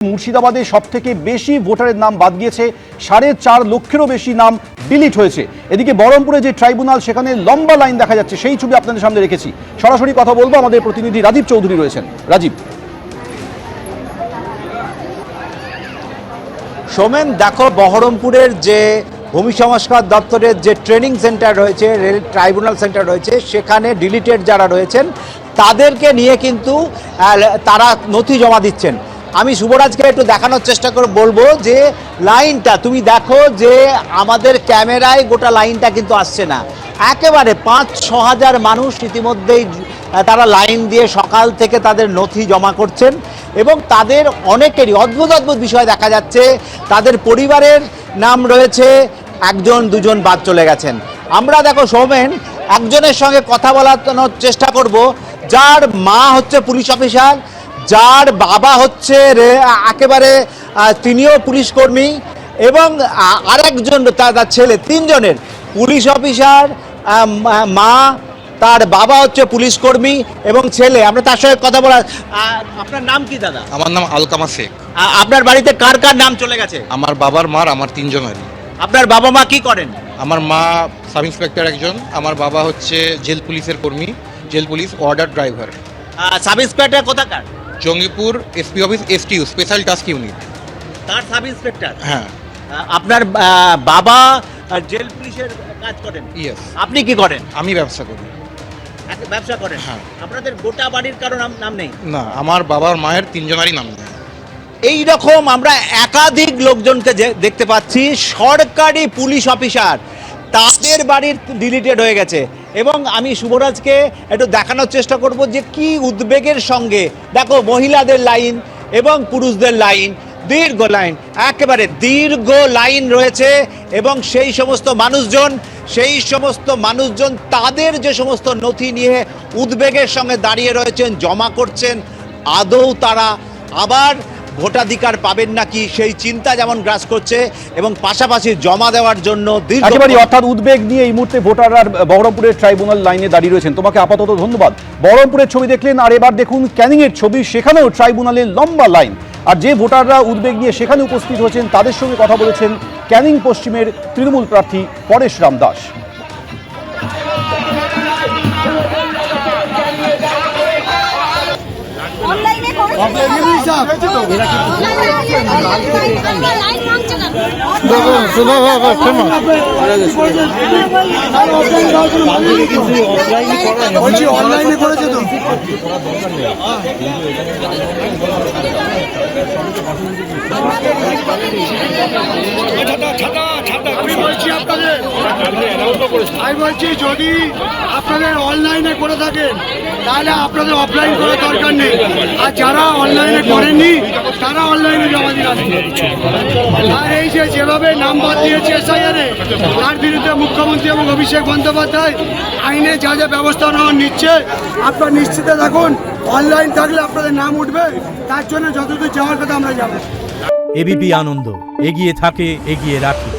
মুর্শিদাবাদে সবথেকে বেশি ভোটারের নাম বাদ গিয়েছে, 4.5 লক্ষেরও বেশি নাম ডিলিট হয়েছে। এদিকে বহরমপুরে যে ট্রাইব্যুনাল, সেখানে লম্বা লাইন দেখা যাচ্ছে, সেই ছবি আপনাদের সামনে রেখেছি। সরাসরি কথা বলবো, আমাদের প্রতিনিধি রাজীব চৌধুরী রয়েছেন। রাজীব। সোমেন, দেখো বহরমপুরের যে ভূমি সংস্কার দপ্তরের যে ট্রেনিং সেন্টার রয়েছে, রেল ট্রাইব্যুনাল সেন্টার রয়েছে, সেখানে ডিলিটেড যারা রয়েছেন তাদেরকে নিয়ে কিন্তু তারা নথি জমা দিচ্ছেন। আমি শুভরাজকে একটু দেখানোর চেষ্টা করে বলবো যে লাইনটা তুমি দেখো, যে আমাদের ক্যামেরায় গোটা লাইনটা কিন্তু আসছে না, একেবারে 5-6 হাজার মানুষ ইতিমধ্যেই তারা লাইন দিয়ে সকাল থেকে তাদের নথি জমা করছেন। এবং তাদের অনেকেরই অদ্ভুত অদ্ভুত বিষয় দেখা যাচ্ছে, তাদের পরিবারের নাম রয়েছে, 1-2 বাদ চলে গেছেন। আমরা দেখো সৌমেন, একজনের সঙ্গে কথা বলার চেষ্টা করব, যার মা হচ্ছে পুলিশ অফিসার, যার বাবা হচ্ছে একেবারে তিনিও পুলিশ কর্মী, এবং আরেকজন তার ছেলে, 3 জনের পুলিশ অফিসার, মা, তার বাবা হচ্ছে পুলিশ কর্মী এবং ছেলে। আমরা তার সঙ্গে কথা বলা। আপনার নাম কি দাদা? আমার নাম আলকামা শেখ। আপনার বাড়িতে কার কার নাম চলে গেছে? আমার বাবার, মার, আমার 3 জনেরই। আপনার বাবা মা কি করেন? আমার মা সাব ইন্সপেক্টর একজন, আমার বাবা হচ্ছে জেল পুলিশের কর্মী, jail police order driver. Sub inspector কোথাকার? Jangipur SP office, STU special task unit. তার সাব ইন্সপেক্টর? হ্যাঁ। আপনার বাবা জেল পুলিশের কাজ করেন? ইয়েস। আপনি কি করেন? আমি ব্যবসা করি। ব্যবসা করেন? হ্যাঁ। আপনাদের গোটা বাড়ির কারো নাম নেই? না, আমার বাবার মায়ের 3 জনেরই নাম নেই। এই রকম আমরা একাধিক লোকজনকে দেখতে পাচ্ছি, সরকারি পুলিশ অফিসার, তাদের বাড়ির ডিলিটেড হয়ে গেছে। এবং আমি শুভরাজকে একটু দেখানোর চেষ্টা করব যে কি উদ্বেগের সঙ্গে, দেখো মহিলাদের লাইন এবং পুরুষদের লাইন, দীর্ঘ লাইন, একেবারে দীর্ঘ লাইন রয়েছে। এবং সেই সমস্ত মানুষজন তাদের যে সমস্ত নথি নিয়ে উদ্বেগের সঙ্গে দাঁড়িয়ে রয়েছেন, জমা করছেন, আদৌ তারা আবার ভোটাধিকার পাবেন নাকি সেই চিন্তা যেমন গ্রাস করছে, এবং পাশাপাশি জমা দেওয়ার জন্য একেবারে অর্থাৎ উদ্বেগ নিয়ে এই মুহূর্তে ভোটাররা বহরমপুরের ট্রাইব্যুনাল লাইনে দাঁড়িয়ে রয়েছেন। তোমাকে আপাতত ধন্যবাদ। বহরমপুরের ছবি দেখলেন, আর এবার দেখুন ক্যানিংয়ের ছবি, সেখানেও ট্রাইব্যুনালের লম্বা লাইন। আর যে ভোটাররা উদ্বেগ নিয়ে সেখানে উপস্থিত হয়েছেন, তাদের সঙ্গে কথা বলেছেন ক্যানিং পশ্চিমের তৃণমূল প্রার্থী পরেশ রাম দাস। অনলাইনে করেছে তো। আমি বলছি যদি আপনাদের অনলাইনে করে থাকেন তাহলে আপনাদের অফলাইন করার দরকার নেই, আর যারা অনলাইনে করেননি তারা অনলাইনে জমা দিন। আর এই যেভাবে নাম বাদ দিয়েছে এসআইআরে, তার বিরুদ্ধে মুখ্যমন্ত্রী এবং অভিষেক বন্দ্যোপাধ্যায় আইনে যা যা ব্যবস্থা নেওয়া নিচ্ছে, আপনারা নিশ্চিত থাকুন অনলাইন থাকলে আপনাদের নাম উঠবে। তার জন্য যতদূর যাওয়ার কথা আমরা যাব। এবিপি আনন্দ, এগিয়ে থাকে, এগিয়ে রাখে।